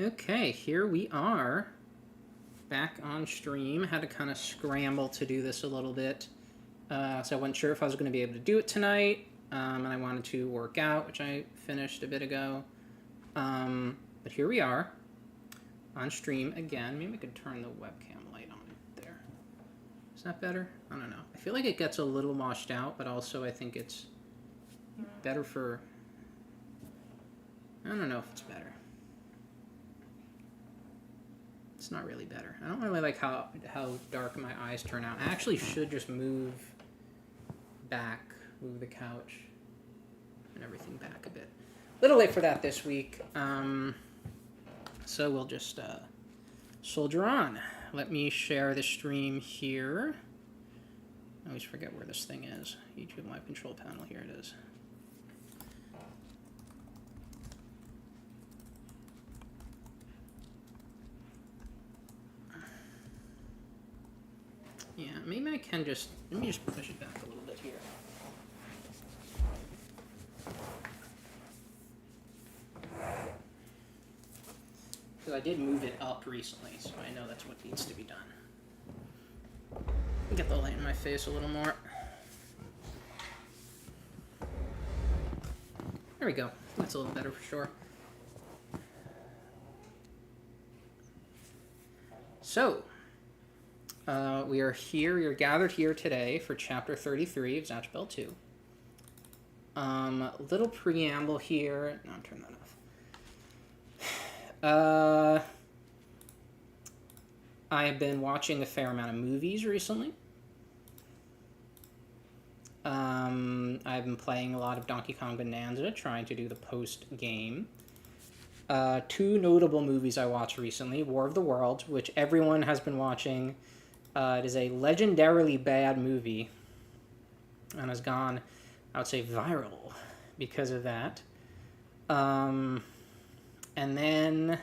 Okay, here we are. Back on stream. Had to kind of scramble to do this a little bit. So I wasn't sure if I was going to be able to do it tonight. And I wanted to work out, which I finished a bit ago. But here we are. On stream again. Maybe we could turn the webcam light on there. Is that better? I don't know. I feel like it gets a little washed out, but also I think it's better for... I don't know if it's better. It's not really better. I don't really like how dark my eyes turn out. I actually should just move the couch and everything back a bit. A little late for that this week. So we'll just soldier on. Let me share the stream here. I always forget where this thing is. YouTube Live Control Panel, here it is. Yeah, maybe I can just, let me just push it back a little bit here. Because I did move it up recently, so I know that's what needs to be done. Get the light in my face a little more. There we go. That's a little better for sure. So, we are gathered here today for Chapter 33 of Zatch Bell 2. Little preamble here. No, I'll turn that off. I have been watching a fair amount of movies recently. I've been playing a lot of Donkey Kong Bonanza, trying to do the post-game. Two notable movies I watched recently. War of the Worlds, which everyone has been watching. It is a legendarily bad movie and has gone, I would say, viral because of that. And then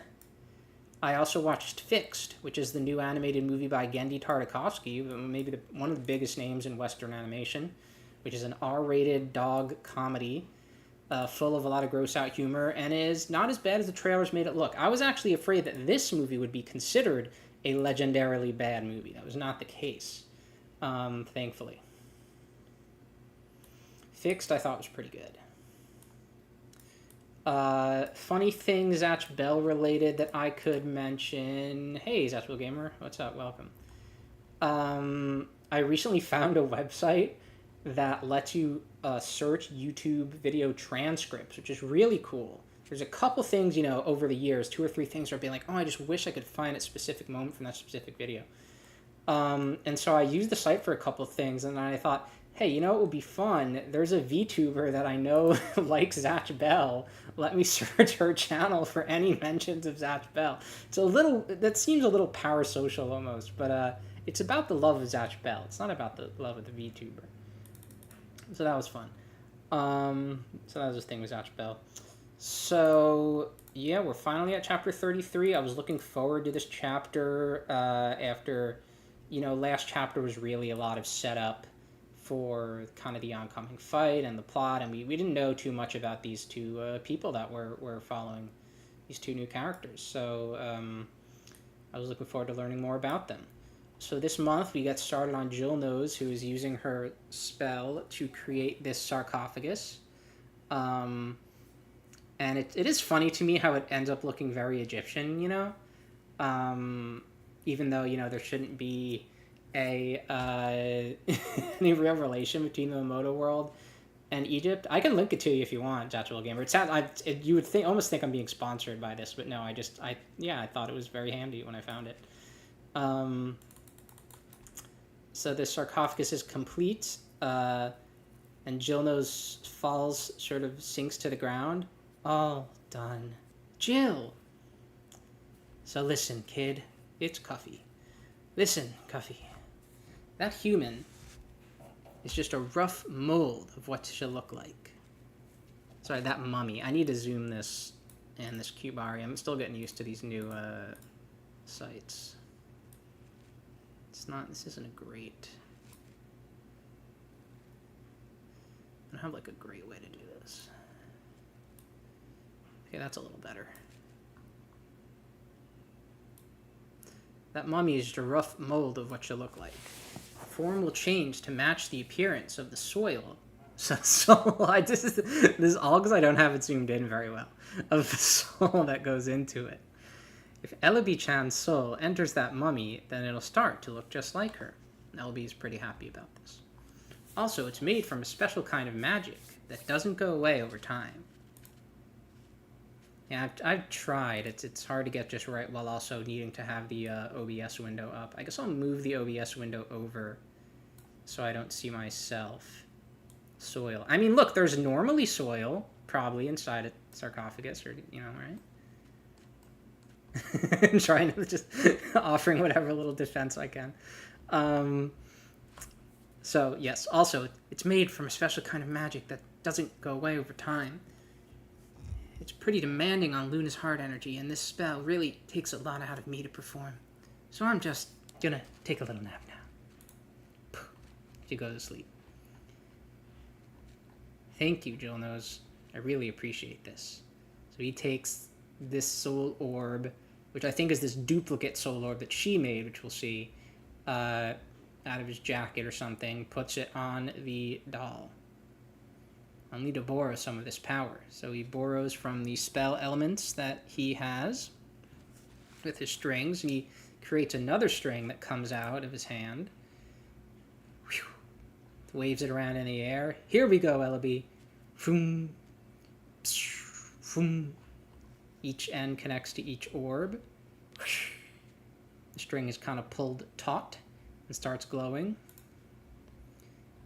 I also watched Fixed, which is the new animated movie by Genndy Tartakovsky, maybe one of the biggest names in Western animation, which is an R-rated dog comedy full of a lot of gross-out humor and is not as bad as the trailers made it look. I was actually afraid that this movie would be considered a legendarily bad movie. That was not the case, thankfully. Fixed, I thought was pretty good. Funny thing Zatch Bell related that I could mention. Hey, Zatch Bell Gamer, what's up? Welcome. I recently found a website that lets you search YouTube video transcripts, which is really cool. There's a couple things, over the years, 2 or 3 things where I've been like, oh, I just wish I could find a specific moment from that specific video. And so I used the site for a couple of things, and then I thought, hey, it would be fun. There's a VTuber that I know likes Zatch Bell. Let me search her channel for any mentions of Zatch Bell. That seems a little parasocial almost, but it's about the love of Zatch Bell. It's not about the love of the VTuber. So that was fun. So that was the thing with Zatch Bell. So, yeah, we're finally at Chapter 33. I was looking forward to this chapter after, last chapter was really a lot of setup for kind of the oncoming fight and the plot, and we didn't know too much about these two people that we're following, these two new characters. So I was looking forward to learning more about them. So this month we get started on Jill Knows, who is using her spell to create this sarcophagus. And it is funny to me how it ends up looking very Egyptian, even though, there shouldn't be any real relation between the Momoto world and Egypt. I can link it to you if you want, Zatch Bell Gamer. You would almost think I'm being sponsored by this, but no, I thought it was very handy when I found it. So this sarcophagus is complete, and Jill Knows falls, sort of sinks to the ground. All done. Jill! So listen, kid. It's Cuffy. Listen, Cuffy. That human is just a rough mold of what she'll look like. Sorry, that mummy. I need to zoom this and this Cubari. I'm still getting used to these new sites. This isn't a great... I don't have like a great way to do this. Okay, that's a little better. That mummy is just a rough mold of what she'll look like. Form will change to match the appearance of the soil. This is all because I don't have it zoomed in very well. Of the soul that goes into it. If Ellaby-chan's soul enters that mummy, then it'll start to look just like her. Ellaby is pretty happy about this. Also, it's made from a special kind of magic that doesn't go away over time. Yeah, I've tried. It's hard to get just right while also needing to have the OBS window up. I guess I'll move the OBS window over so I don't see myself. Soil. I mean, look, there's normally soil probably inside a sarcophagus, or, you know, right? I'm trying to just offering whatever little defense I can. So, yes, also, it's made from a special kind of magic that doesn't go away over time. It's pretty demanding on Luna's heart energy, and this spell really takes a lot out of me to perform. So I'm just gonna take a little nap now. She goes to sleep. Thank you, Jillnose. I really appreciate this. So he takes this soul orb, which I think is this duplicate soul orb that she made, which we'll see, out of his jacket or something, puts it on the doll. I'll need to borrow some of this power. So he borrows from the spell elements that he has with his strings, and he creates another string that comes out of his hand. Whew. Waves it around in the air. Here we go, Ellaby. Foom. Foom. Each end connects to each orb. The string is kind of pulled taut and starts glowing.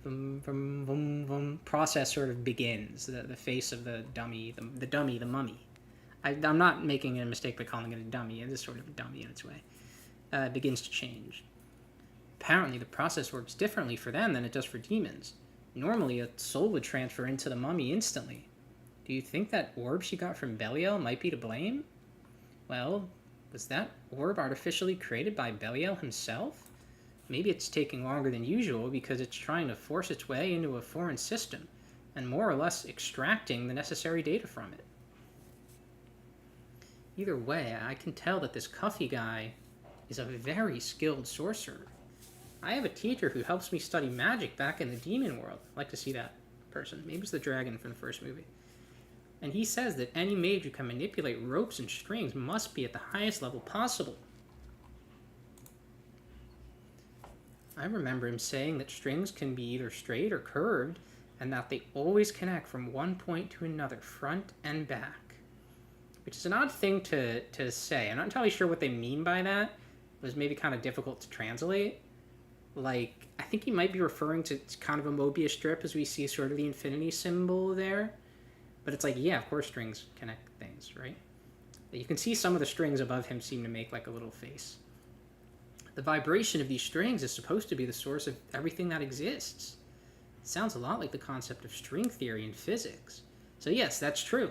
Vroom, vroom, vroom, vroom. Process sort of begins. The face of the dummy, the mummy. I'm not making a mistake by calling it a dummy. It is sort of a dummy in its way. Begins to change. Apparently, the process works differently for them than it does for demons. Normally, a soul would transfer into the mummy instantly. Do you think that orb she got from Belial might be to blame? Well, was that orb artificially created by Belial himself? Maybe it's taking longer than usual because it's trying to force its way into a foreign system and more or less extracting the necessary data from it. Either way, I can tell that this Cuffy guy is a very skilled sorcerer. I have a teacher who helps me study magic back in the demon world. I'd like to see that person. Maybe it's the dragon from the first movie. And he says that any mage who can manipulate ropes and strings must be at the highest level possible. I remember him saying that strings can be either straight or curved, and that they always connect from one point to another, front and back. Which is an odd thing to say. I'm not entirely sure what they mean by that. It was maybe kind of difficult to translate. Like, I think he might be referring to kind of a Mobius strip as we see sort of the infinity symbol there. But it's like, yeah, of course strings connect things, right? You can see some of the strings above him seem to make like a little face. The vibration of these strings is supposed to be the source of everything that exists. It sounds a lot like the concept of string theory in physics. So yes, that's true.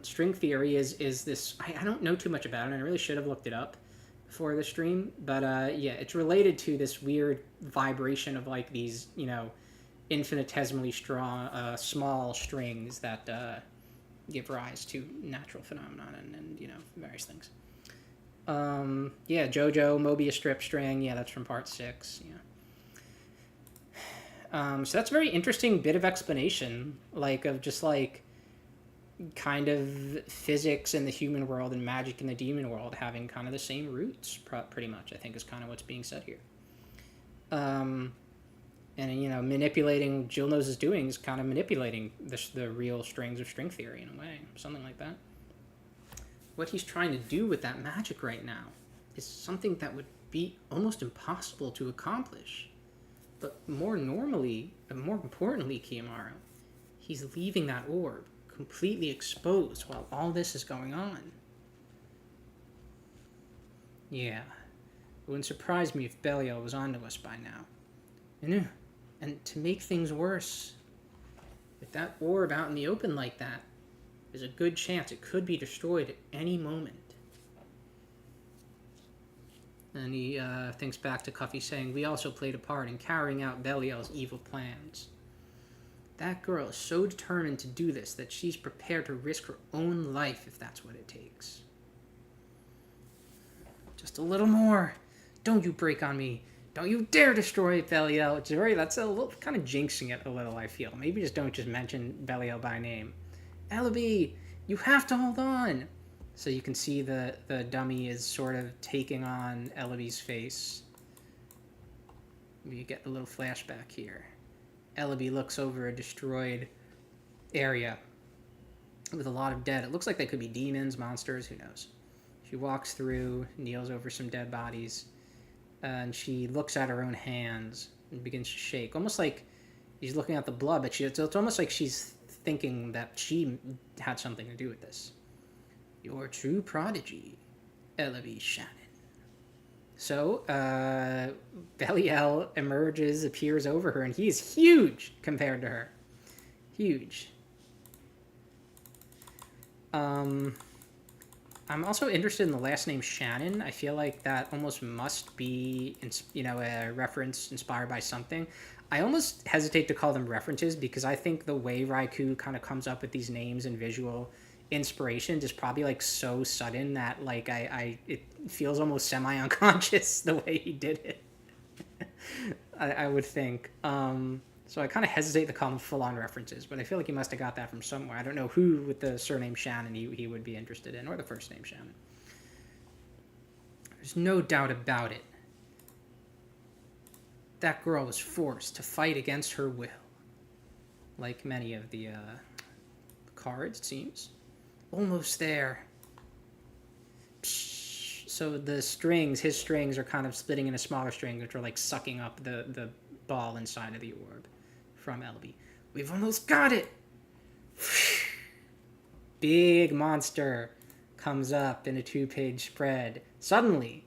String theory is this... I don't know too much about it, and I really should have looked it up before the stream. But yeah, it's related to this weird vibration of like these, you know, infinitesimally strong, small strings that give rise to natural phenomenon and you know, various things. Yeah, JoJo, Mobius strip string. Yeah, that's from part 6. Yeah. So that's a very interesting bit of explanation, like, of just, like, kind of physics in the human world and magic in the demon world having kind of the same roots, pretty much, I think is kind of what's being said here. And, you know, manipulating Jillnose's doing is kind of manipulating the real strings of string theory in a way, something like that. What he's trying to do with that magic right now is something that would be almost impossible to accomplish. But more importantly, Kiyomaru, he's leaving that orb completely exposed while all this is going on. Yeah, it wouldn't surprise me if Belial was onto us by now. And to make things worse, with that orb out in the open like that, there's a good chance it could be destroyed at any moment. And he thinks back to Cuffy saying, we also played a part in carrying out Belial's evil plans. That girl is so determined to do this that she's prepared to risk her own life if that's what it takes. Just a little more. Don't you break on me. Don't you dare destroy Belial. That's a little kind of jinxing it a little, I feel. Maybe don't just mention Belial by name. Ellaby, you have to hold on. So you can see the dummy is sort of taking on Ellaby's face. You get a little flashback here. Ellaby looks over a destroyed area with a lot of dead. It looks like they could be demons, monsters, who knows. She walks through, kneels over some dead bodies, and she looks at her own hands and begins to shake. Almost like she's looking at the blood, but it's almost like she's thinking that she had something to do with this. Your true prodigy, Ellaby Shannon. So, Belial appears over her, and he is huge compared to her. Huge. I'm also interested in the last name Shannon. I feel like that almost must be, a reference inspired by something. I almost hesitate to call them references because I think the way Raikou kind of comes up with these names and visual inspiration is probably like so sudden that like it feels almost semi-unconscious the way he did it. I would think. So I kind of hesitate to call them full-on references, but I feel like he must have got that from somewhere. I don't know who with the surname Shannon he would be interested in, or the first name Shannon. There's no doubt about it. That girl was forced to fight against her will. Like many of the cards, it seems. Almost there. So the strings, his strings, are kind of splitting into smaller strings, which are like sucking up the ball inside of the orb from Ellaby. We've almost got it! Big monster comes up in a 2-page spread. Suddenly,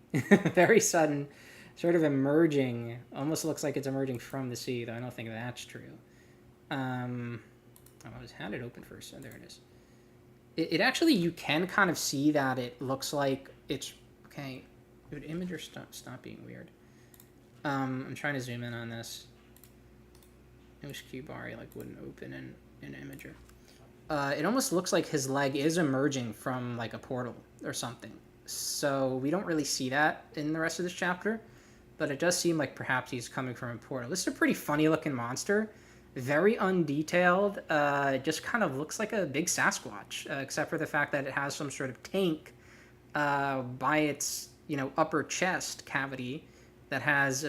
very sudden, sort of emerging. Almost looks like it's emerging from the sea, though I don't think that's true. I had it open first. Oh, there it is. It actually, you can kind of see that it looks like it's... Okay, would Imager stop being weird? I'm trying to zoom in on this. Qbari like wouldn't open in Imager. It almost looks like his leg is emerging from like a portal or something. So we don't really see that in the rest of this chapter, but it does seem like perhaps he's coming from a portal. This is a pretty funny looking monster. Very undetailed. It just kind of looks like a big Sasquatch, except for the fact that it has some sort of tank by its upper chest cavity that has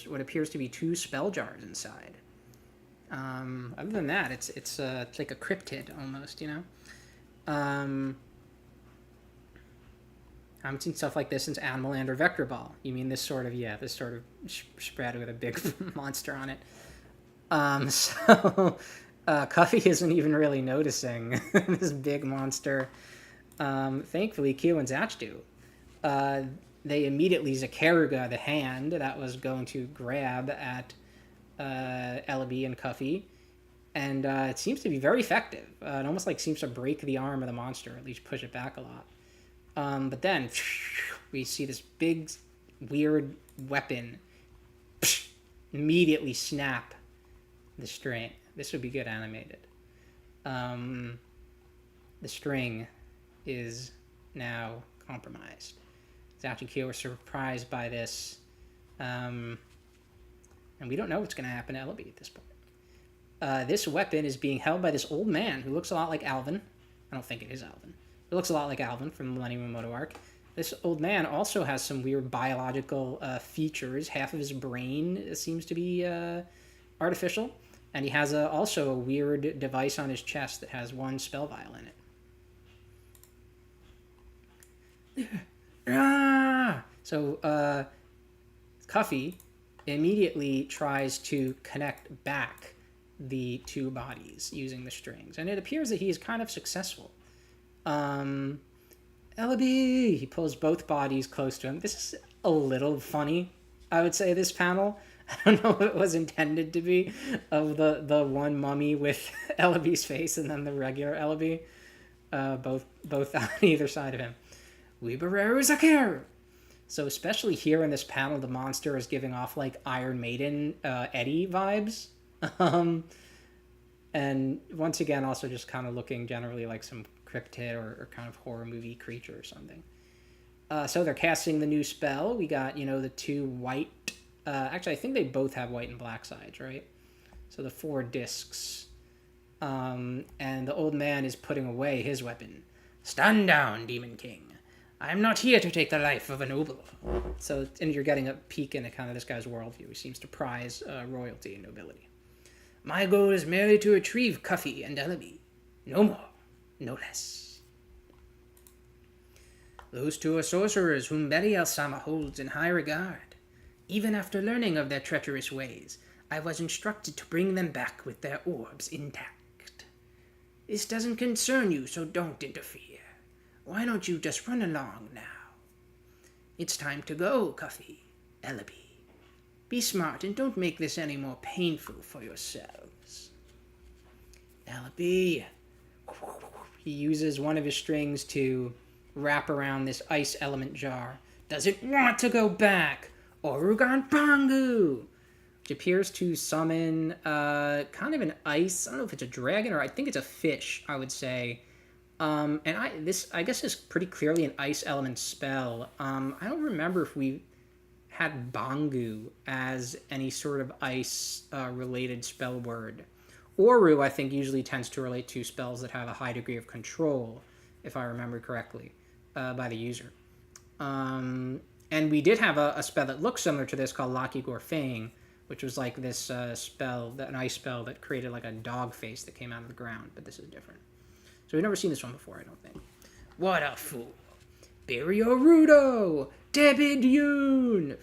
what appears to be 2 spell jars inside. Other than that, it's like a cryptid almost, I haven't seen stuff like this since Animal Land or Vector Ball. You mean this sort of spread with a big monster on it. So Cuffy isn't even really noticing this big monster. Thankfully, Q and Zatch do. They immediately Zakaruga the hand that was going to grab at Ellaby and Cuffy, and it seems to be very effective. It almost like seems to break the arm of the monster, or at least push it back a lot. But then we see this big, weird weapon immediately snap the string. This would be good animated. The string is now compromised. Zatch and Kyo are surprised by this. And we don't know what's going to happen to Ellaby at this point. This weapon is being held by this old man who looks a lot like Alvin. I don't think it is Alvin. It looks a lot like Alvin from the Millennium Moto Arc. This old man also has some weird biological features. Half of his brain seems to be artificial. And he has also a weird device on his chest that has 1 spell vial in it. So Cuffy immediately tries to connect back the 2 bodies using the strings, and it appears that he is kind of successful. Ellaby! He pulls both bodies close to him. This is a little funny, I would say, this panel. I don't know what it was intended to be, of the one mummy with Ellaby's face and then the regular Ellaby, both on either side of him. Weebareru Zakir! So especially here in this panel, the monster is giving off like Iron Maiden Eddie vibes. And once again, also just kind of looking generally like some cryptid or kind of horror movie creature or something. So they're casting the new spell. We got, the 2 white... actually, I think they both have white and black sides, right? So the 4 discs. And the old man is putting away his weapon. Stand down, Demon King. I am not here to take the life of a noble. So, and you're getting a peek into kind of this guy's worldview. He seems to prize royalty and nobility. My goal is merely to retrieve Cuffy and Ellaby. No more, no less. Those 2 are sorcerers whom Belial-sama holds in high regard. Even after learning of their treacherous ways, I was instructed to bring them back with their orbs intact. This doesn't concern you, so don't interfere. Why don't you just run along now? It's time to go, Cuffy, Ellaby. Be smart and don't make this any more painful for yourselves. Ellaby. He uses one of his strings to wrap around this ice element jar. Does it want to go back? Orugan Pangu! Which appears to summon kind of an ice, I don't know if it's a dragon or I think it's a fish, I would say. And I guess is pretty clearly an ice element spell. I don't remember if we had Bangu as any sort of ice related spell word. Oru, I think, usually tends to relate to spells that have a high degree of control, if I remember correctly, by the user. And we did have a spell that looked similar to this called Laki Gorfang, which was like this spell, an ice spell that created like a dog face that came out of the ground, but this is different. So we've never seen this one before, I don't think. What a fool. Biriorudo! Debidyun!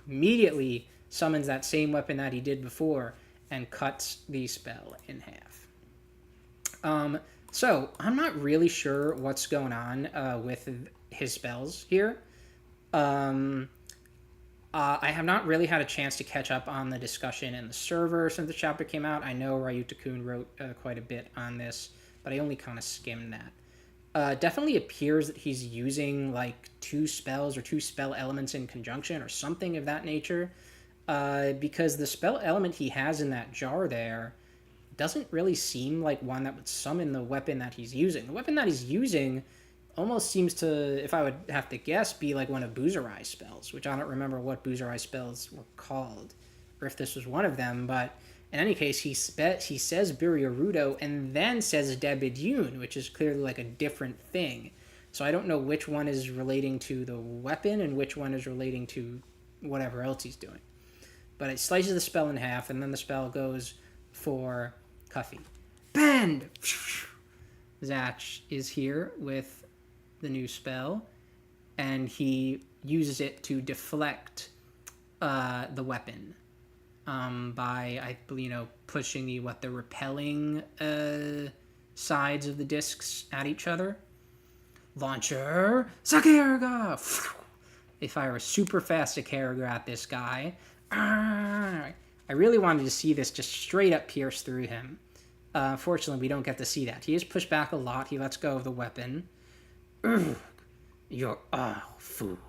Immediately summons that same weapon that he did before and cuts the spell in half. So I'm not really sure what's going on with his spells here. I have not really had a chance to catch up on the discussion in the server since the chapter came out. I know Ryuta-kun wrote quite a bit on this, but I only kind of skimmed that. Definitely appears that he's using like 2 spells or 2 spell elements in conjunction or something of that nature, because the spell element he has in that jar there doesn't really seem like one that would summon the weapon that he's using. The weapon that he's using almost seems to, if I would have to guess, be like one of Buzurai's spells, which I don't remember what Buzurai's spells were called, or if this was one of them, but in any case, he says Biriorudo and then says Debidyun, which is clearly like a different thing. So I don't know which one is relating to the weapon and which one is relating to whatever else he's doing. But it slices the spell in half, and then the spell goes for Cuffy. Bend! Zatch is here with the new spell, and he uses it to deflect the weapon. By pushing the repelling sides of the discs at each other. Launcher Sakaraga. They fire a super fast Sakaraga at this guy. I really wanted to see this just straight up pierce through him. Fortunately, we don't get to see that. He is pushed back a lot. He lets go of the weapon. You're all fools.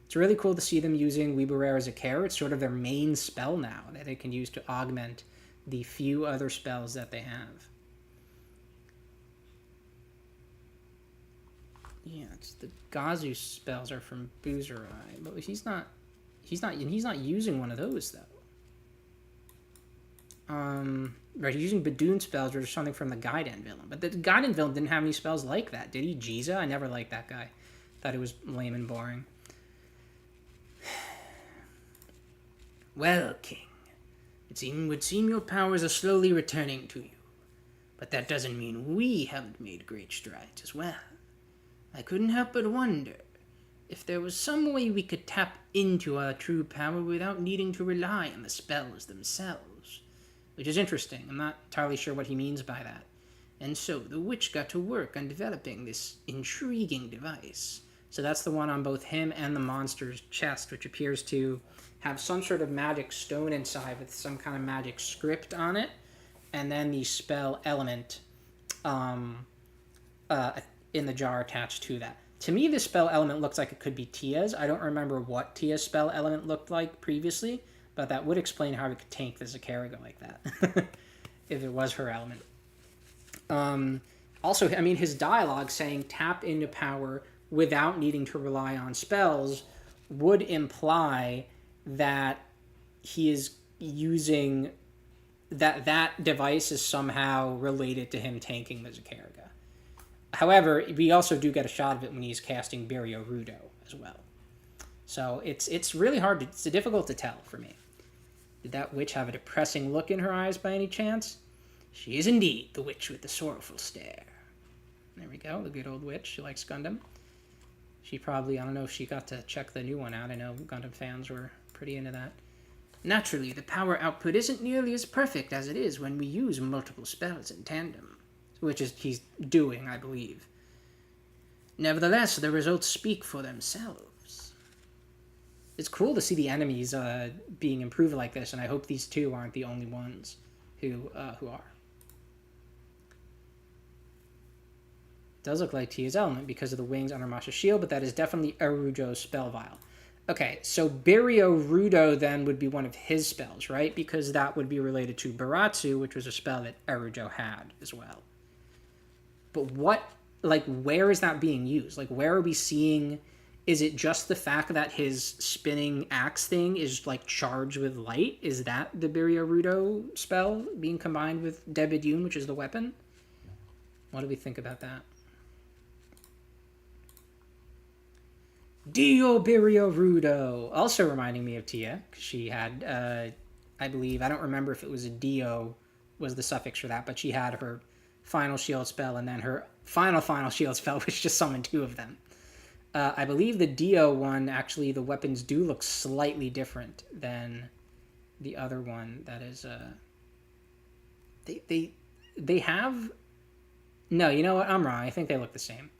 It's really cool to see them using Weebarare as a care. It's sort of their main spell now that they can use to augment the few other spells that they have. Yeah, it's the Gazu spells are from Buzurai, but he's not using one of those though. Right, he's using Badun spells or something from the Gaiden villain, but the Gaiden villain didn't have any spells like that, did he? Jiza? I never liked that guy. Thought it was lame and boring. Well, King, it would seem your powers are slowly returning to you, but that doesn't mean we haven't made great strides as well. I couldn't help but wonder if there was some way we could tap into our true power without needing to rely on the spells themselves, which is interesting. I'm not entirely sure what he means by that. And so the witch got to work on developing this intriguing device. So that's the one on both him and the monster's chest, which appears to have some sort of magic stone inside with some kind of magic script on it, and then the spell element in the jar attached to that. To me, this spell element looks like it could be Tia's. I don't remember what Tia's spell element looked like previously, but that would explain how we could tank the Zakaraga like that, if it was her element. Also, I mean, his dialogue saying, tap into power without needing to rely on spells would imply that he is using that device is somehow related to him tanking the Zakaraga. However, we also do get a shot of it when he's casting Barrio Rudo as well. So it's really hard. It's difficult to tell for me. Did that witch have a depressing look in her eyes by any chance? She is indeed the witch with the sorrowful stare. There we go, the good old witch. She likes Gundam. She probably, I don't know if she got to check the new one out. I know Gundam fans were pretty into that. Naturally, the power output isn't nearly as perfect as it is when we use multiple spells in tandem, which is he's doing, I believe. Nevertheless, the results speak for themselves. It's cool to see the enemies being improved like this, and I hope these two aren't the only ones who are. It does look like Tia's element because of the wings on Ramasha's shield, but that is definitely Arujo's spell vial. Okay, so Barrio Rudo then would be one of his spells, right? Because that would be related to Baratsu, which was a spell that Arujo had as well. But where is that being used? Like, where are we seeing... Is it just the fact that his spinning axe thing is, like, charged with light? Is that the Barrio Rudo spell being combined with Debedune, which is the weapon? What do we think about that? Dio Barrio Rudo. Also reminding me of Tia, because she had, I believe, I don't remember if it was a Dio was the suffix for that, but she had her final shield spell, and then her final shield spell, which just summoned two of them. I believe the Dio one, actually, the weapons do look slightly different than the other one. That is, they have... No, you know what? I'm wrong. I think they look the same.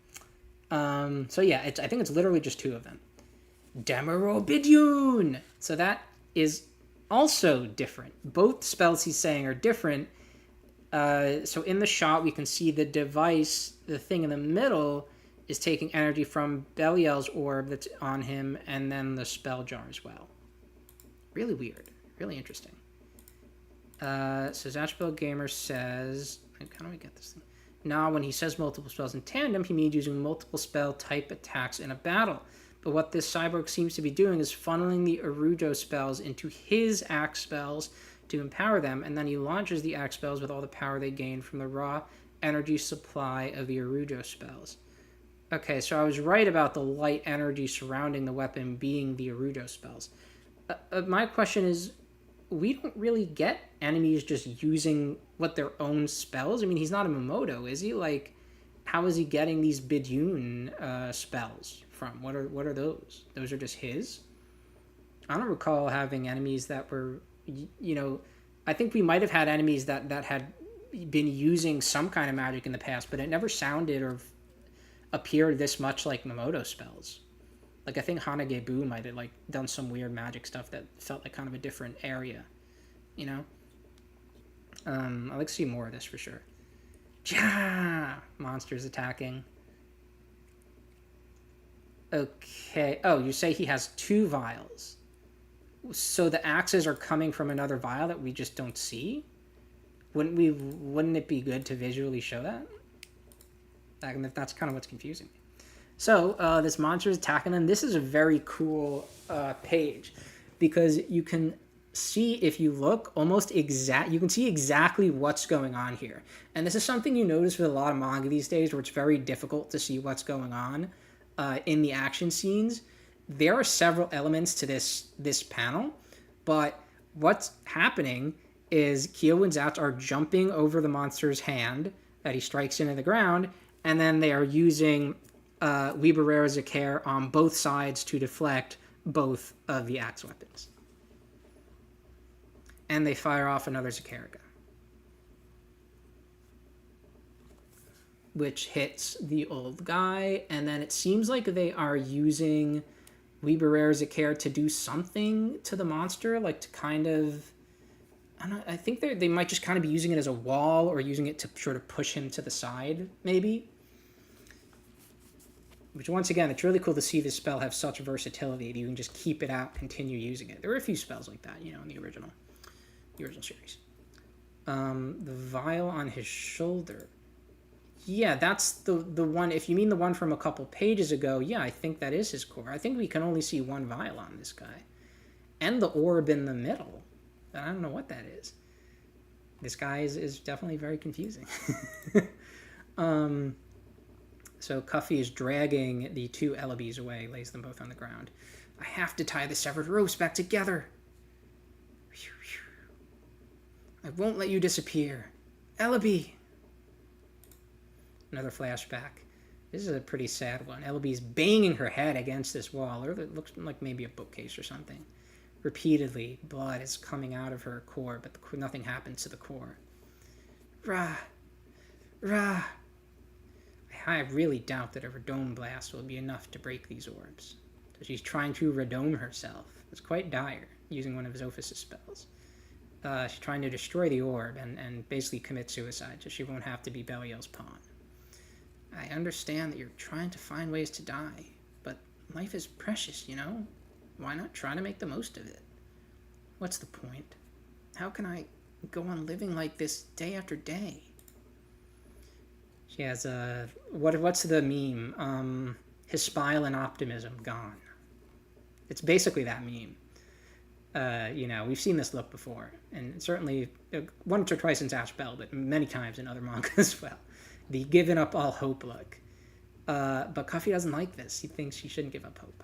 So yeah, I think it's literally just two of them. Demerobidune! So that is also different. Both spells he's saying are different. So in the shot, we can see the device, the thing in the middle, is taking energy from Belial's orb that's on him, and then the spell jar as well. Really weird. Really interesting. So Zatch Gamer says... How do we get this thing? Now, when he says multiple spells in tandem, he means using multiple spell type attacks in a battle. But what this cyborg seems to be doing is funneling the Arujo spells into his axe spells to empower them, and then he launches the axe spells with all the power they gain from the raw energy supply of the Arujo spells. Okay, so I was right about the light energy surrounding the weapon being the Arujo spells. My question is, we don't really get enemies just using their own spells. I mean, he's not a Momoto, is he? Like, how is he getting these Bidune spells from? What are those? Those are just his? I don't recall having enemies that were, I think we might have had enemies that had been using some kind of magic in the past, but it never sounded or appeared this much like Momoto spells. Like, I think Hanagebu might have, done some weird magic stuff that felt like kind of a different area, I'd like to see more of this for sure. Ja! Monsters attacking. Okay. Oh, you say he has two vials. So the axes are coming from another vial that we just don't see? Wouldn't it be good to visually show that? That's kind of what's confusing me. So, this monster is attacking them. This is a very cool page, because you can see, if you look, you can see exactly what's going on here. And this is something you notice with a lot of manga these days, where it's very difficult to see what's going on in the action scenes. There are several elements to this panel, but what's happening is Kyo and Zatch are jumping over the monster's hand that he strikes into the ground, and then they are using Weebarera Zakare on both sides to deflect both of the axe weapons. And they fire off another Zakaraga, which hits the old guy, and then it seems like they are using Weebarera Zakare to do something to the monster, like to kind of... I think they might just kind of be using it as a wall, or using it to sort of push him to the side, maybe. Which, once again, it's really cool to see this spell have such versatility that you can just keep it out, continue using it. There were a few spells like that, in the original series. The vial on his shoulder. Yeah, that's the one. If you mean the one from a couple pages ago, yeah, I think that is his core. I think we can only see one vial on this guy, and the orb in the middle. I don't know what that is. This guy is definitely very confusing. So Cuffy is dragging the two Elebys away, lays them both on the ground. I have to tie the severed ropes back together. I won't let you disappear. Eleby! Another flashback. This is a pretty sad one. Eleby's banging her head against this wall, or it looks like maybe a bookcase or something. Repeatedly, blood is coming out of her core, but nothing happens to the core. Rah! Rah! I really doubt that a Radome blast will be enough to break these orbs. So she's trying to Radome herself. It's quite dire, using one of Zophis' spells. She's trying to destroy the orb and basically commit suicide, so she won't have to be Belial's pawn. I understand that you're trying to find ways to die, but life is precious, you know? Why not try to make the most of it? What's the point? How can I go on living like this day after day? She has a... What's the meme? His smile and optimism gone. It's basically that meme. We've seen this look before, and certainly once or twice in Zatch Bell, but many times in other manga as well. The given up all hope look. But Cuffy doesn't like this. He thinks she shouldn't give up hope.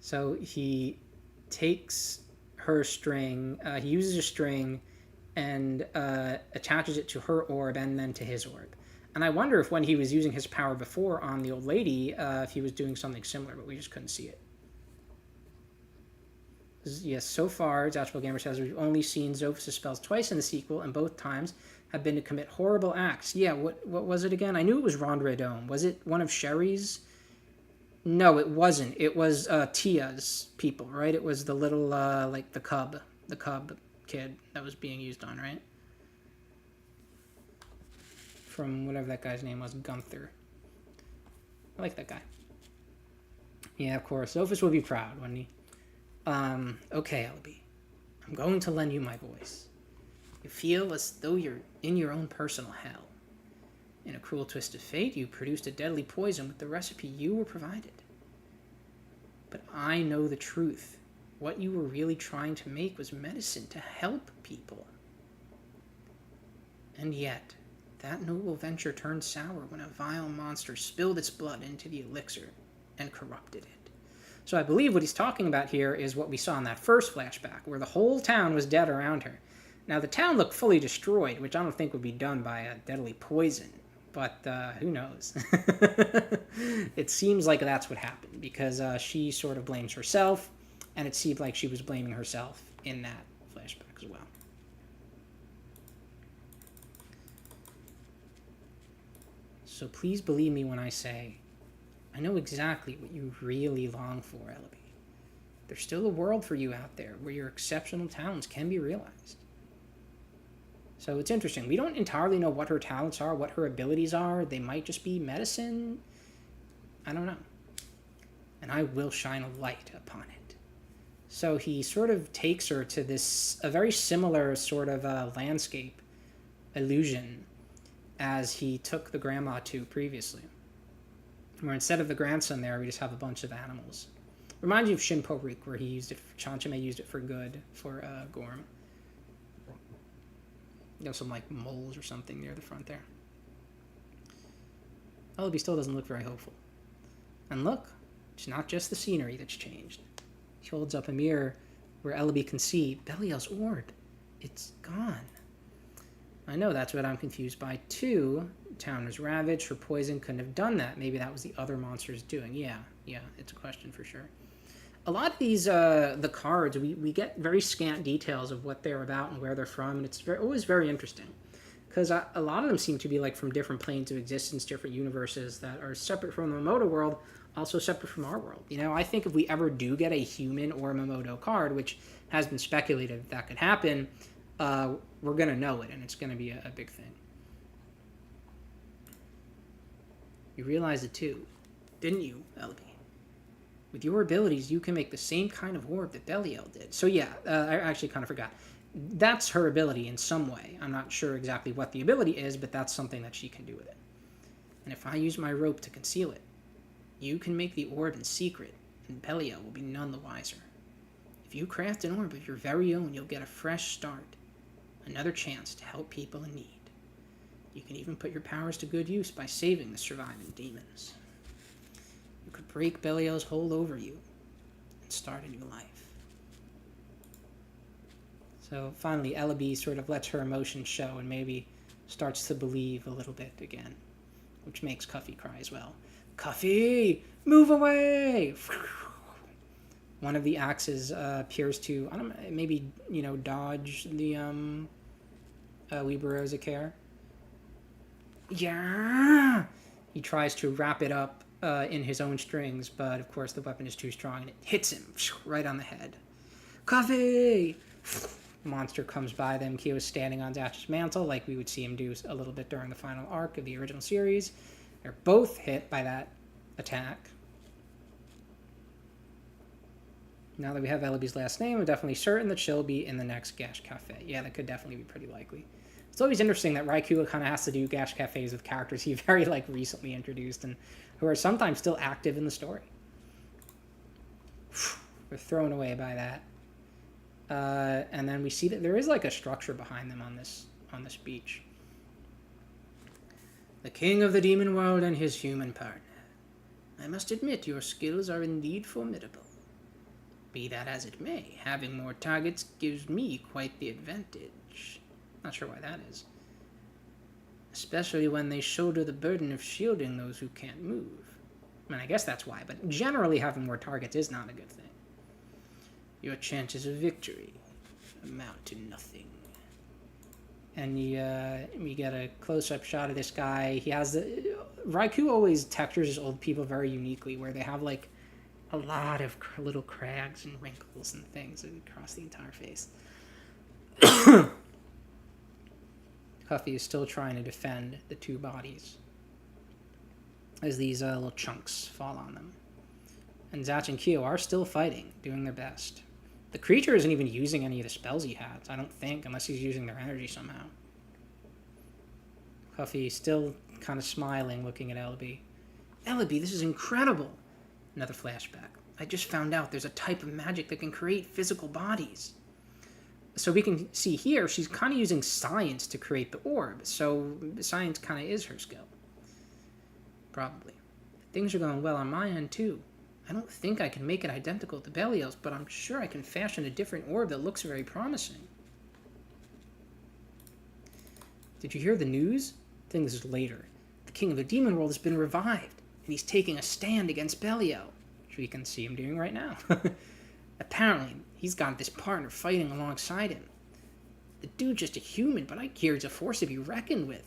So he takes her string, he uses a string and attaches it to her orb and then to his orb. And I wonder if when he was using his power before on the old lady, if he was doing something similar, but we just couldn't see it. Yes, so far, Zatch Bell Gamer says we've only seen Zophis' spells twice in the sequel, and both times have been to commit horrible acts. Yeah, what was it again? I knew it was Ronde Radome. Was it one of Sherry's? No, it wasn't. It was Tia's people, right? It was the little, the cub kid that was being used on, right? From whatever that guy's name was, Gunther. I like that guy. Yeah, of course. Zophis would be proud, wouldn't he? Okay, Eleby. I'm going to lend you my voice. You feel as though you're in your own personal hell. In a cruel twist of fate, you produced a deadly poison with the recipe you were provided. But I know the truth. What you were really trying to make was medicine to help people. And yet, that noble venture turned sour when a vile monster spilled its blood into the elixir and corrupted it. So I believe what he's talking about here is what we saw in that first flashback, where the whole town was dead around her. Now, the town looked fully destroyed, which I don't think would be done by a deadly poison, but who knows? It seems like that's what happened, because she sort of blames herself, and it seemed like she was blaming herself in that flashback as well. So please believe me when I say, I know exactly what you really long for, Eleby. There's still a world for you out there where your exceptional talents can be realized. So it's interesting. We don't entirely know what her talents are, what her abilities are. They might just be medicine. I don't know. And I will shine a light upon it. So he sort of takes her to a very similar sort of landscape illusion as he took the grandma to previously. Where instead of the grandson there, we just have a bunch of animals. Reminds you of Shinpo-rik, where he used it, Chanchame used it for good, for Gorm. You have some, moles or something near the front there. Eleby still doesn't look very hopeful. And look, it's not just the scenery that's changed. He holds up a mirror where Eleby can see Belial's orb. It's gone. I know that's what I'm confused by, too. Town was ravaged. Her poison couldn't have done that. Maybe that was the other monsters doing. Yeah, it's a question for sure. A lot of these, the cards, we get very scant details of what they're about and where they're from, and it's always very interesting. Because a lot of them seem to be, from different planes of existence, different universes that are separate from the Momoto world, also separate from our world. I think if we ever do get a human or a Momoto card, which has been speculated that could happen, we're going to know it, and it's going to be a big thing. You realize it too, didn't you, Eleby? With your abilities, you can make the same kind of orb that Belial did. So yeah, I actually kind of forgot. That's her ability in some way. I'm not sure exactly what the ability is, but that's something that she can do with it. And if I use my rope to conceal it, you can make the orb in secret, and Belial will be none the wiser. If you craft an orb of your very own, you'll get a fresh start, another chance to help people in need. You can even put your powers to good use by saving the surviving demons. You could break Belial's hold over you and start a new life. So finally, Ellaby sort of lets her emotions show and maybe starts to believe a little bit again, which makes Cuffy cry as well. Cuffy, move away! One of the axes appears to, I don't know, maybe, dodge the Weeber Care. Yeah! He tries to wrap it up in his own strings, but of course the weapon is too strong and it hits him right on the head. Cuffy! Monster comes by them. Kyo is standing on Zatch's mantle, like we would see him do a little bit during the final arc of the original series. They're both hit by that attack. Now that we have Ellaby's last name, I'm definitely certain that she'll be in the next Gash Cafe. Yeah, that could definitely be pretty likely. It's always interesting that Raikou kind of has to do Gash Cafes with characters he very recently introduced and who are sometimes still active in the story. We're thrown away by that. And then we see that there is a structure behind them on this beach. The king of the demon world and his human partner. I must admit your skills are indeed formidable. Be that as it may, having more targets gives me quite the advantage. Not sure why that is. Especially when they shoulder the burden of shielding those who can't move. I mean, I guess that's why, but generally having more targets is not a good thing. Your chances of victory amount to nothing. And we get a close-up shot of this guy. He has Raikou always textures his old people very uniquely, where they have a lot of little crags and wrinkles and things across the entire face. Cuffy is still trying to defend the two bodies as these little chunks fall on them. And Zatch and Kyo are still fighting, doing their best. The creature isn't even using any of the spells he has, I don't think, unless he's using their energy somehow. Cuffy still kind of smiling, looking at Ellaby. Ellaby, this is incredible! Another flashback. I just found out there's a type of magic that can create physical bodies. So we can see here, she's kind of using science to create the orb, so science kind of is her skill. Probably. Things are going well on my end, too. I don't think I can make it identical to Belial's, but I'm sure I can fashion a different orb that looks very promising. Did you hear the news? I think this is later. The king of the demon world has been revived, and he's taking a stand against Belial, which we can see him doing right now. Apparently, he's got this partner fighting alongside him. The dude's just a human, but I hear he's a force to be reckoned with.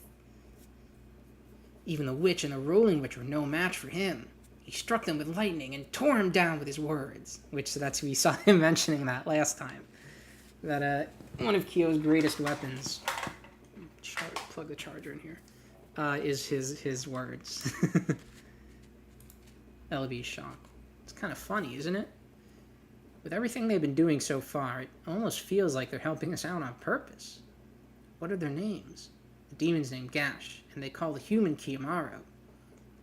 Even the witch and the rolling witch were no match for him. He struck them with lightning and tore him down with his words. Which, we saw him mentioning that last time. That, one of Kyo's greatest weapons, plug the charger in here, is his words. Ellaby's shocked. It's kind of funny, isn't it? With everything they've been doing so far, it almost feels like they're helping us out on purpose. What are their names? The demon's named Gash, and they call the human Kiyomaro.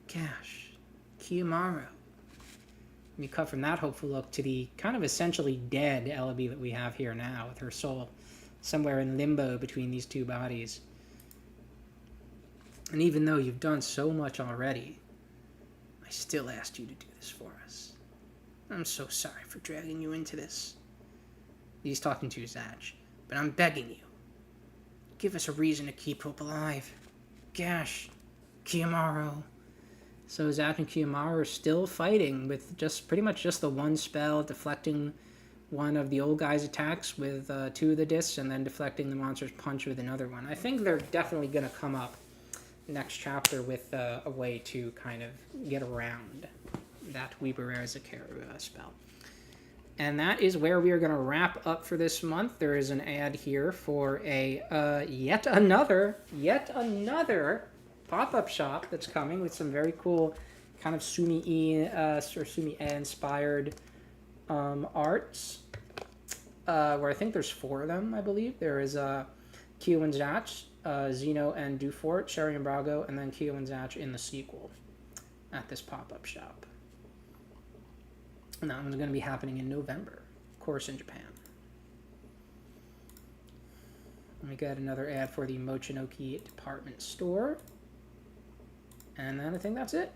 Gash. Kiyomaro. We cut from that hopeful look to the kind of essentially dead Ellaby that we have here now, with her soul somewhere in limbo between these two bodies. And even though you've done so much already, I still asked you to do this for us. I'm so sorry for dragging you into this. He's talking to Zatch, but I'm begging you. Give us a reason to keep hope alive. Gash. Kiyomaro. So Zatch and Kiyomaro are still fighting with pretty much just the one spell, deflecting one of the old guy's attacks with 2 of the discs, and then deflecting the monster's punch with another one. I think they're definitely going to come up next chapter with a way to kind of get around that Weeber spell. And that is where we are going to wrap up for this month. There is an ad here for a yet another pop-up shop that's coming with some very cool kind of Sumi-e or Sumi-e inspired arts. where I think there's 4 of them, I believe. There is Kyo and Zatch, Zeno and Dufort, Sherry and Brago, and then Kyo and Zatch in the sequel at this pop-up shop. And that one's going to be happening in November, of course, in Japan. We got another ad for the Mochinoki department store. And then I think that's it.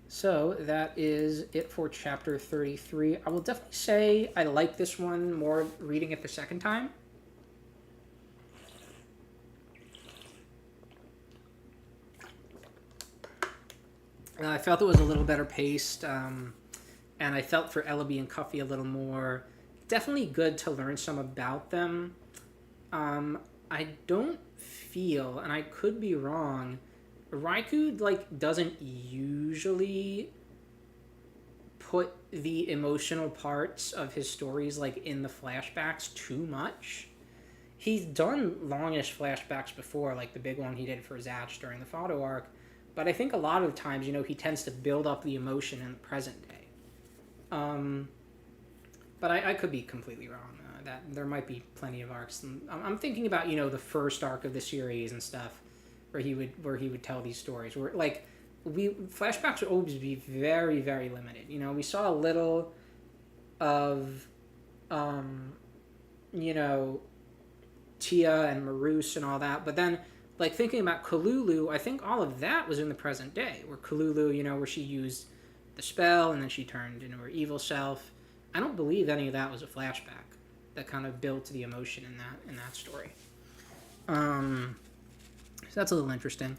So that is it for chapter 33. I will definitely say I like this one more reading it the second time. I felt it was a little better paced, and I felt for Ellaby and Cuffy a little more. Definitely good to learn some about them. I don't feel, and I could be wrong, Raikou doesn't usually put the emotional parts of his stories in the flashbacks too much. He's done longish flashbacks before, like the big one he did for Zatch during the photo arc, but I think a lot of times, he tends to build up the emotion in the present day. But I could be completely wrong. That there might be plenty of arcs. I'm thinking about the first arc of the series and stuff, where he would tell these stories. Where flashbacks would always be very, very limited. We saw a little of, Tia and Marus and all that, but then thinking about Kalulu, I think all of that was in the present day, where Kalulu, where she used the spell and then she turned into her evil self. I don't believe any of that was a flashback that kind of built the emotion in that story. So that's a little interesting.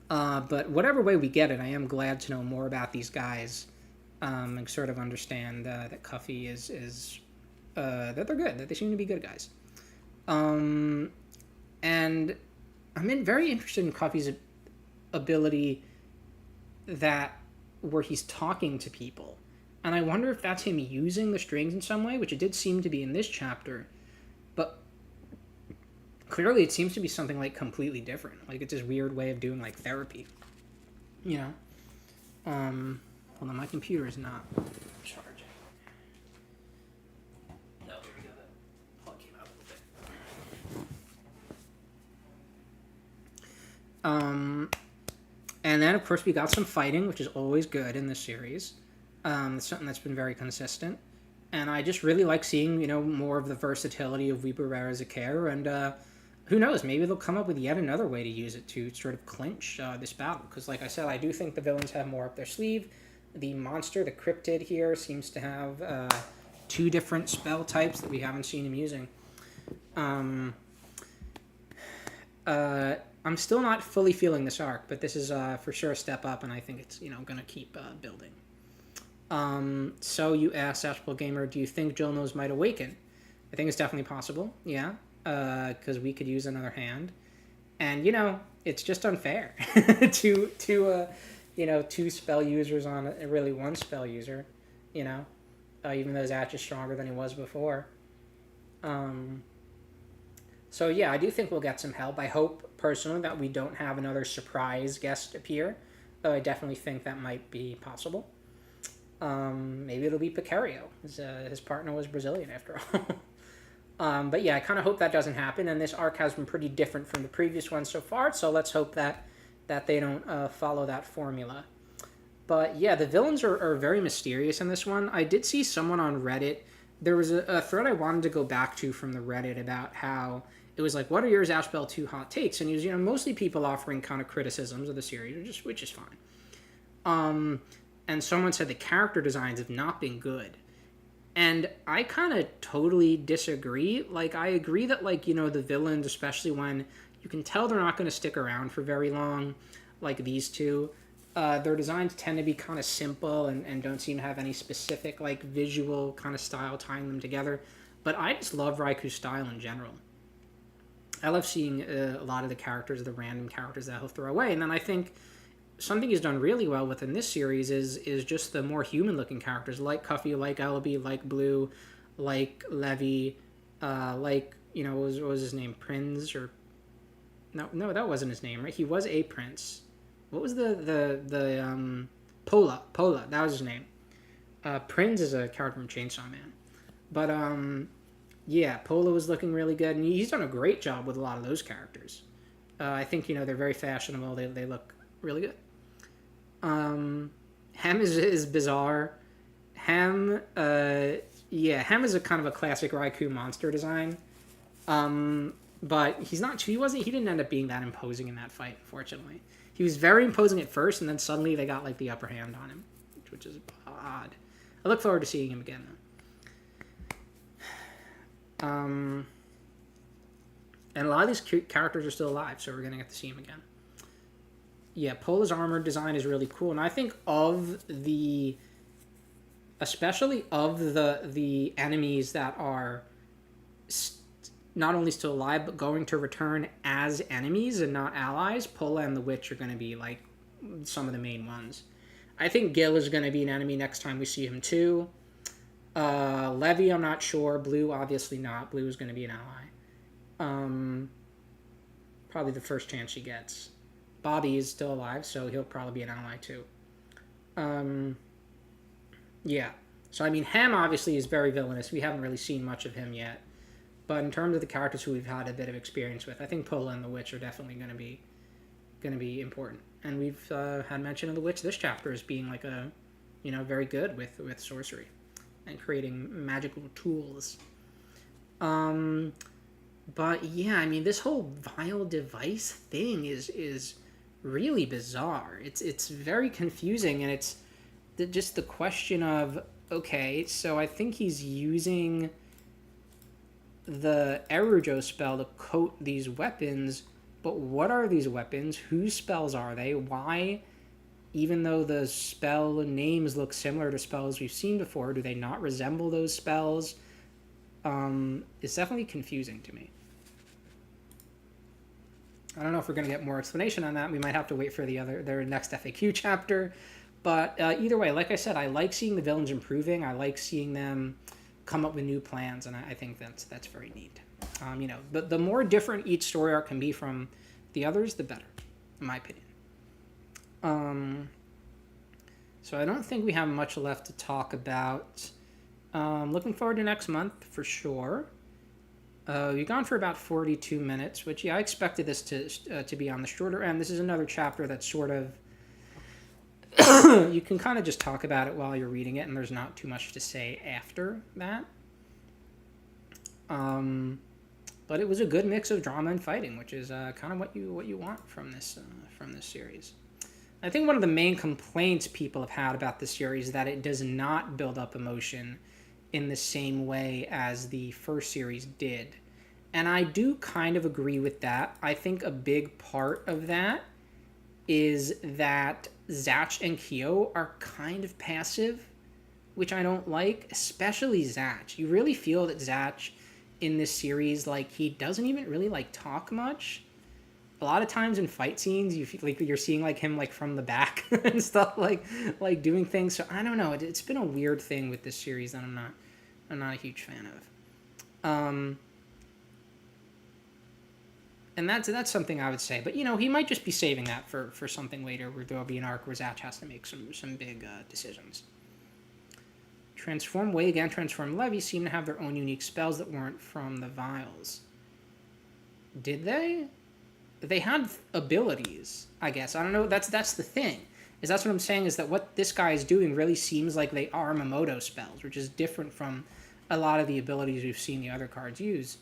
But whatever way we get it, I am glad to know more about these guys, and sort of understand that Cuffy is that they're good, that they seem to be good guys. And I'm very interested in Cuffy's ability where he's talking to people. And I wonder if that's him using the strings in some way, which it did seem to be in this chapter. But clearly it seems to be something completely different. It's this weird way of doing therapy. Hold on, my computer is not charging. No, here we go. The plug came out a little bit. And then of course we got some fighting, which is always good in this series. It's something that's been very consistent. And I just really like seeing, more of the versatility of Weeper Zakare. And who knows, maybe they'll come up with yet another way to use it to sort of clinch this battle. Because like I said, I do think the villains have more up their sleeve. The monster, the cryptid here, seems to have 2 different spell types that we haven't seen him using. I'm still not fully feeling this arc, but this is for sure a step up, and I think it's, going to keep building. So you asked, Astral Gamer, do you think Jonos might awaken? I think it's definitely possible, yeah, because we could use another hand. And, it's just unfair to 2 spell users on really 1 spell user, even though Zatch is stronger than he was before. So, yeah, I do think we'll get some help. I hope, personally, that we don't have another surprise guest appear, though I definitely think that might be possible. Maybe it'll be Picario. His partner was Brazilian, after all. But yeah, I kind of hope that doesn't happen, and this arc has been pretty different from the previous one so far, so let's hope that they don't follow that formula. But yeah, the villains are very mysterious in this one. I did see someone on Reddit. There was a thread I wanted to go back to from the Reddit about how it was what are your Zatch 2 hot takes? And it was, mostly people offering kind of criticisms of the series, which is fine. And someone said the character designs have not been good. And I kind of totally disagree. I agree that, the villains, especially when you can tell they're not going to stick around for very long, like these 2, their designs tend to be kind of simple and don't seem to have any specific, visual kind of style tying them together. But I just love Raikou's style in general. I love seeing a lot of the characters, the random characters that he'll throw away. And then I think something he's done really well within this series is just the more human-looking characters, like Cuffy, like Ellaby, like Blue, like Levy, what was his name? Prince, or... No, that wasn't his name, right? He was a prince. What was the Pola, that was his name. Prince is a character from Chainsaw Man. But yeah, Polo is looking really good, and he's done a great job with a lot of those characters. I think they're very fashionable. They look really good. Hem is bizarre. Hem, yeah, Hem is a kind of a classic Raikou monster design. But he didn't end up being that imposing in that fight, unfortunately. He was very imposing at first, and then suddenly they got like the upper hand on him, which is odd. I look forward to seeing him again though. And a lot of these characters are still alive, so we're gonna get to see him again. Yeah, Pola's armor design is really cool, and I think especially of the enemies that are not only still alive but going to return as enemies and not allies, Pola and the Witch are going to be like some of the main ones. I think Gil is going to be an enemy next time we see him too. Levy, I'm not sure. Blue, obviously not. Blue is going to be an ally. Probably the first chance she gets. Bobby is still alive, so he'll probably be an ally too. Yeah. So, I mean, Hem obviously is very villainous. We haven't really seen much of him yet. But in terms of the characters who we've had a bit of experience with, I think Pola and the Witch are definitely going to be important. And we've had mention of the Witch this chapter as being like very good with sorcery and creating magical tools. But yeah, I mean, this whole vile device thing is really bizarre. It's very confusing, and it's just the question of, okay, so I think he's using the Erujo spell to coat these weapons, but what are these weapons? Whose spells are they? Why, even though the spell names look similar to spells we've seen before, do they not resemble those spells? It's definitely confusing to me. I don't know if we're going to get more explanation on that. We might have to wait for their next FAQ chapter. But either way, like I said, I like seeing the villains improving. I like seeing them come up with new plans, and I think that's very neat. The more different each story arc can be from the others, the better, in my opinion. So I don't think we have much left to talk about. Looking forward to next month for sure. We've gone for about 42 minutes, which, yeah, I expected this to be on the shorter end. This is another chapter that's sort of you can kind of just talk about it while you're reading it, and there's not too much to say after that. But it was a good mix of drama and fighting, which is kind of what you want from this series. I think one of the main complaints people have had about this series is that it does not build up emotion in the same way as the first series did. And I do kind of agree with that. I think a big part of that is that Zatch and Kyo are kind of passive, which I don't like, especially Zatch. You really feel that Zatch in this series, like, he doesn't even really, like, talk much. A lot of times in fight scenes, you feel like you're seeing like him like from the back and stuff, like doing things. So I don't know. It's been a weird thing with this series that I'm not a huge fan of. And that's something I would say. But he might just be saving that for something later, where there'll be an arc where Zatch has to make some big decisions. Transform Wei and Transform Levy seem to have their own unique spells that weren't from the vials. Did they? They had abilities, I guess. I don't know. That's the thing. That's what I'm saying, is that what this guy is doing really seems like they are Mamoto spells, which is different from a lot of the abilities we've seen the other cards use.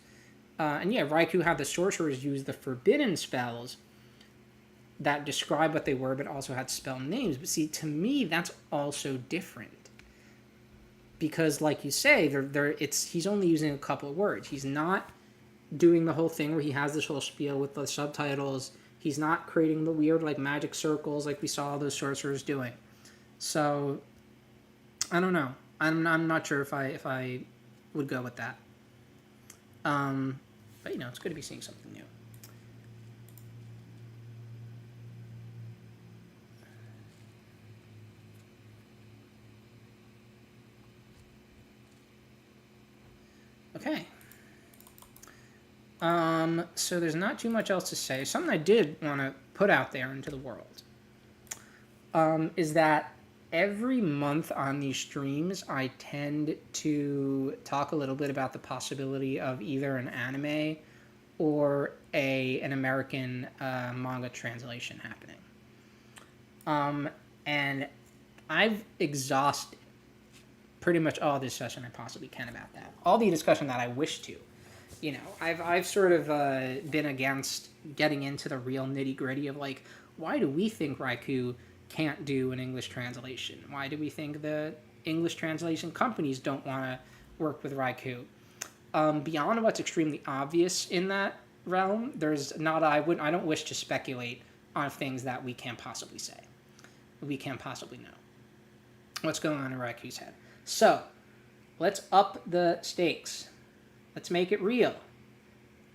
And yeah, Raikou had the sorcerers use the forbidden spells that describe what they were, but also had spell names. But see, to me, that's also different. Because, like you say, he's only using a couple of words. He's not doing the whole thing where he has this whole spiel with the subtitles. He's not creating the weird like magic circles like we saw those sorcerers doing. So I don't know. I'm not sure if I would go with that. But it's good to be seeing something new. Okay. So there's not too much else to say. Something I did want to put out there into the world is that every month on these streams, I tend to talk a little bit about the possibility of either an anime or an American manga translation happening. And I've exhausted pretty much all the discussion I possibly can about that. All the discussion that I wish to. You know, I've sort of been against getting into the real nitty gritty of like, why do we think Raikou can't do an English translation? Why do we think the English translation companies don't want to work with Raikou? Beyond what's extremely obvious in that realm, there's not. I don't wish to speculate on things that we can't possibly say. We can't possibly know what's going on in Raikou's head. So, let's up the stakes. Let's make it real.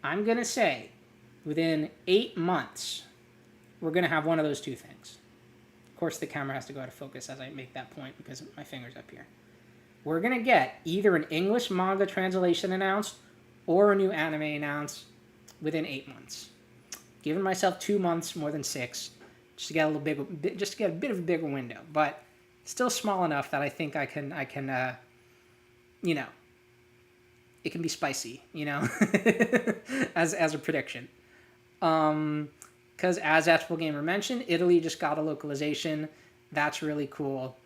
I'm going to say, within 8 months, we're going to have one of those two things. Of course, the camera has to go out of focus as I make that point because my finger's up here. We're going to get either an English manga translation announced or a new anime announced within 8 months. Giving myself 2 months more than 6, just to get a bit of a bigger window, but still small enough that I think I can, you know, it can be spicy, you know, as a prediction. Because as Zatch Gamer mentioned, Italy just got a localization. That's really cool.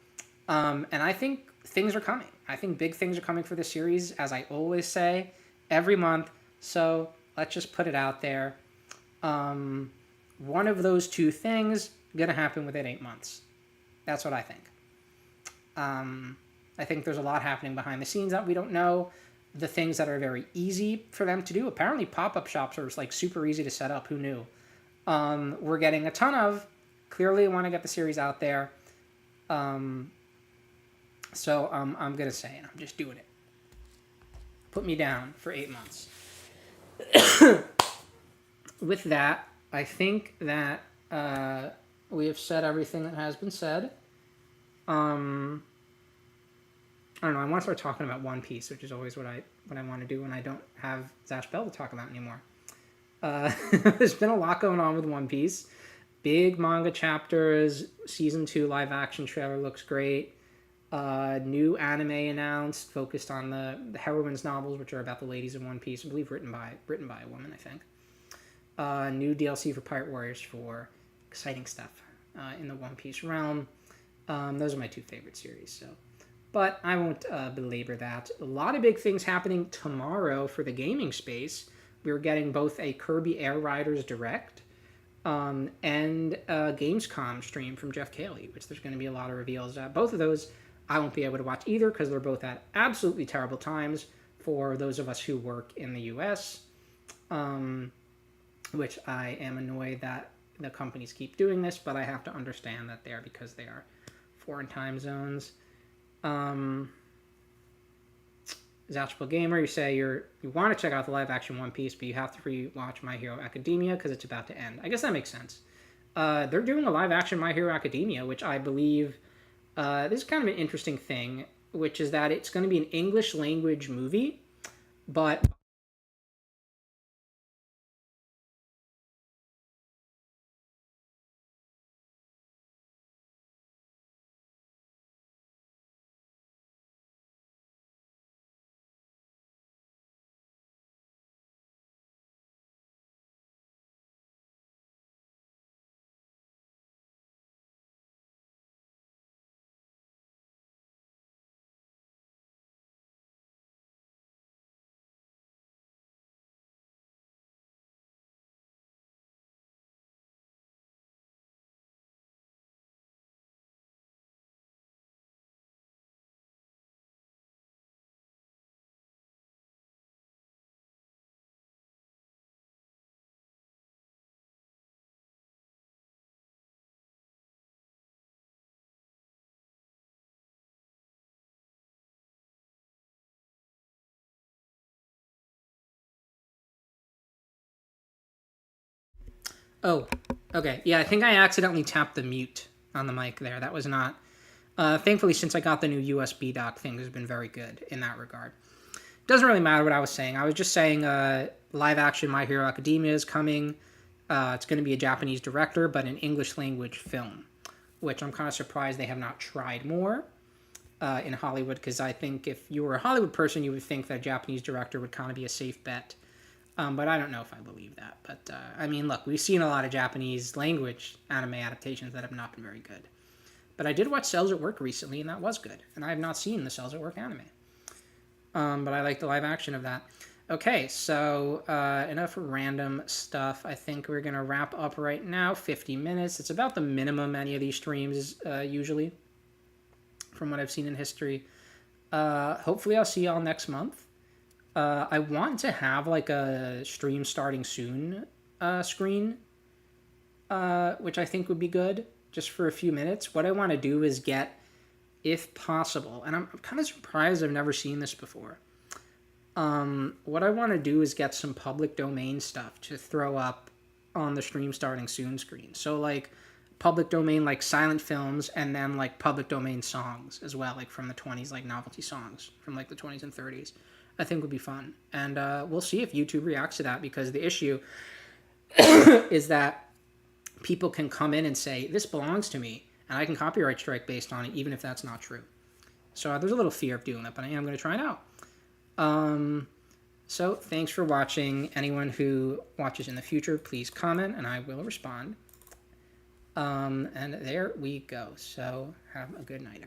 And I think things are coming. I think big things are coming for the series, as I always say, every month. So let's just put it out there. One of those two things going to happen within 8 months. That's what I think. I think there's a lot happening behind the scenes that we don't know. The things that are very easy for them to do. Apparently pop-up shops are like super easy to set up. Who knew? We're getting a ton of. Clearly want to get the series out there. So I'm going to say it. I'm just doing it. Put me down for 8 months. With that, I think that we have said everything that has been said. I don't know. I want to start talking about One Piece, which is always what I want to do when I don't have Zatch Bell to talk about anymore. There's been a lot going on with One Piece. Big manga chapters. Season 2 live action trailer looks great. New anime announced, focused on the heroines' novels, which are about the ladies in One Piece. I believe written by a woman, I think. New DLC for Pirate Warriors 4. Exciting stuff in the One Piece realm. Those are my two favorite series, so. But I won't belabor that. A lot of big things happening tomorrow for the gaming space. We're getting both a Kirby Air Riders Direct and a Gamescom stream from Jeff Keighley, which there's going to be a lot of reveals. Both of those I won't be able to watch either because they're both at absolutely terrible times for those of us who work in the U.S., which I am annoyed that the companies keep doing this, but I have to understand that they're because they are foreign time zones. Zatchable Gamer, you say you want to check out the live action One Piece, but you have to rewatch My Hero Academia because it's about to end. I guess that makes sense. They're doing a live action My Hero Academia, which I believe this is kind of an interesting thing, which is that it's going to be an English language movie, but oh, okay. Yeah, I think I accidentally tapped the mute on the mic there. That was not... thankfully, since I got the new USB dock, things have been very good in that regard. Doesn't really matter what I was saying. I was just saying live action My Hero Academia is coming. It's going to be a Japanese director, but an English language film. which I'm kind of surprised they have not tried more in Hollywood, because I think if you were a Hollywood person, you would think that a Japanese director would kind of be a safe bet. But I don't know if I believe that. But, I mean, look, we've seen a lot of Japanese language anime adaptations that have not been very good. But I did watch Cells at Work recently, and that was good. And I have not seen the Cells at Work anime. But I like the live action of that. Okay, so enough random stuff. I think we're going to wrap up right now. 50 minutes. It's about the minimum any of these streams usually, from what I've seen in history. Hopefully I'll see y'all next month. I want to have like a stream starting soon screen, which I think would be good, just for a few minutes. What I want to do is get, if possible, and I'm kind of surprised I've never seen this before. What I want to do is get some public domain stuff to throw up on the stream starting soon screen. So like public domain, like silent films, and then like public domain songs as well, like from the 20s, like novelty songs from like the 20s and 30s. I think would be fun. And we'll see if YouTube reacts to that, because the issue is that people can come in and say, this belongs to me, and I can copyright strike based on it, even if that's not true. So there's a little fear of doing that, but I am going to try it out. So thanks for watching. Anyone who watches in the future, please comment, and I will respond. And there we go. So have a good night.